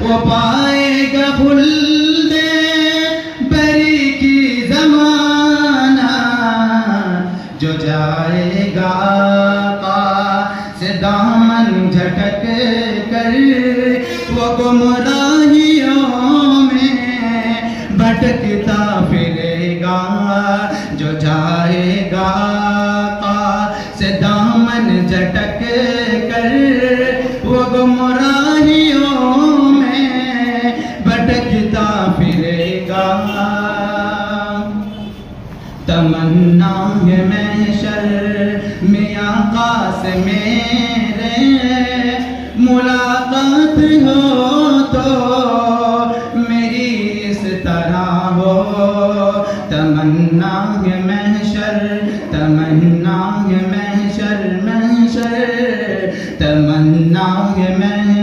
وہ پائے گا خلد بری کی زمانہ، جو جائے گا آقا سے دامن جھٹک کر، وہ گمراہیوں میں بھٹکتا پھرے گا، جو جائے گا آقا سے دامن جھٹک کر، وہ گمراہیوں میں بھٹکتا پھرے گا۔ تمنا ہے محشر میں آقا سے میرے ملاقات ہو تو میری اس طرح ہو، تمنا ہے محشر، تمنا ہے محشر، محشر تمنا ہے محشر